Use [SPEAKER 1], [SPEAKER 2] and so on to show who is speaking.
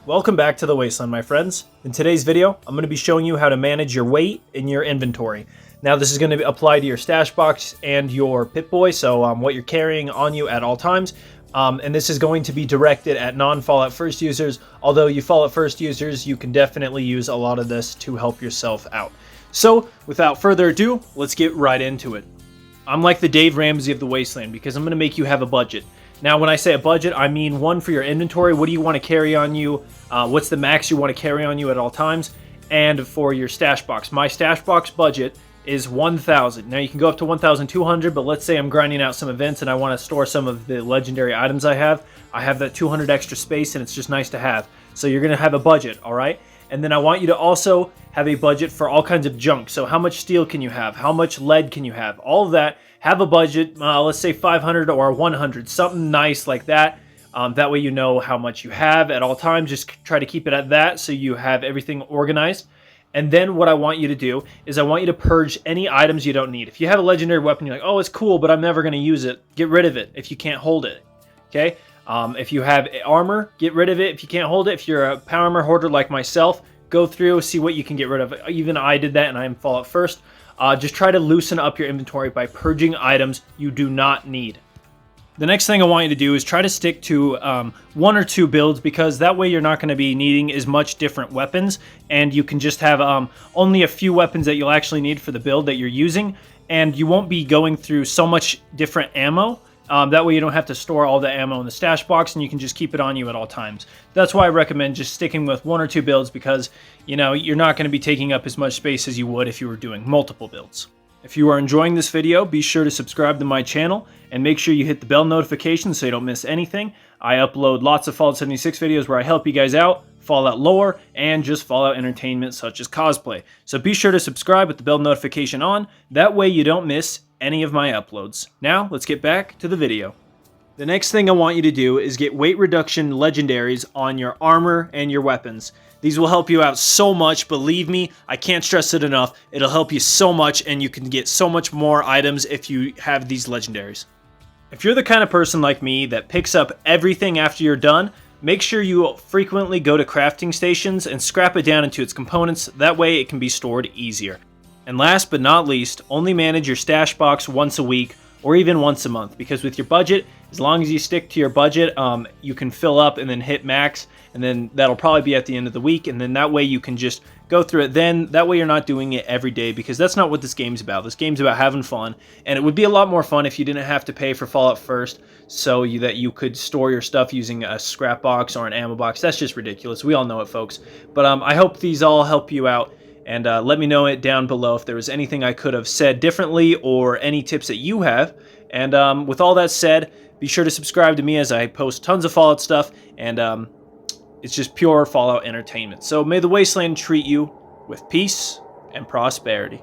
[SPEAKER 1] Welcome back to the Wasteland, my friends. In today's video, I'm going to be showing you how to manage your weight in your inventory. Now, this is going to apply to your stash box and your Pip-Boy, so what you're carrying on you at all times. And this is going to be directed at non-Fallout First users. Although you Fallout First users, you can definitely use a lot of this to help yourself out. So, without further ado, let's get right into it. I'm like the Dave Ramsey of the Wasteland because I'm going to make you have a budget. Now, when I say a budget, I mean one for your inventory. What do you want to carry on you? What's the max you want to carry on you at all times? And for your stash box. My stash box budget is 1,000. Now, you can go up to 1,200, but let's say I'm grinding out some events and I want to store some of the legendary items I have. I have that 200 extra space, and it's just nice to have. So you're going to have a budget, all right? And then I want you to also have a budget for all kinds of junk. So how much steel can you have? How much lead can you have? All of that. Have a budget, let's say 500 or 100, something nice like that. That way you know how much you have at all times. Just try to keep it at that so you have everything organized. And then what I want you to do is I want you to purge any items you don't need. If you have a legendary weapon, you're like, oh, it's cool, but I'm never going to use it. Get rid of it if you can't hold it, okay? If you have armor, get rid of it if you can't hold it. If you're a power armor hoarder like myself, go through, see what you can get rid of. Even I did that, and I am Fallout First. Just try to loosen up your inventory by purging items you do not need. The next thing I want you to do is try to stick to one or two builds, because that way you're not going to be needing as much different weapons, and you can just have only a few weapons that you'll actually need for the build that you're using, and you won't be going through so much different ammo. That way you don't have to store all the ammo in the stash box, and you can just keep it on you at all times. That's why I recommend just sticking with one or two builds, because you know you're not going to be taking up as much space as you would if you were doing multiple builds. If you are enjoying this video, be sure to subscribe to my channel and make sure you hit the bell notification so you don't miss anything. I upload lots of Fallout 76 videos where I help you guys out, Fallout lore, and just Fallout entertainment such as cosplay. So be sure to subscribe with the bell notification on. That way you don't miss any of my uploads. Now, let's get back to the video. The next thing I want you to do is get weight reduction legendaries on your armor and your weapons. These will help you out so much, believe me, I can't stress it enough. It'll help you so much, and you can get so much more items if you have these legendaries. If you're the kind of person like me that picks up everything after you're done, make sure you frequently go to crafting stations and scrap it down into its components. That way it can be stored easier. And last but not least, only manage your stash box once a week or even once a month, because with your budget, as long as you stick to your budget, you can fill up and then hit max, and then that'll probably be at the end of the week, and then that way you can just go through it then. That way you're not doing it every day, because that's not what this game's about. This game's about having fun, and it would be a lot more fun if you didn't have to pay for Fallout First so that you could store your stuff using a scrap box or an ammo box. That's just ridiculous. We all know it, folks. But I hope these all help you out. And let me know it down below if there was anything I could have said differently or any tips that you have. And with all that said, be sure to subscribe to me as I post tons of Fallout stuff. And it's just pure Fallout entertainment. So may the Wasteland treat you with peace and prosperity.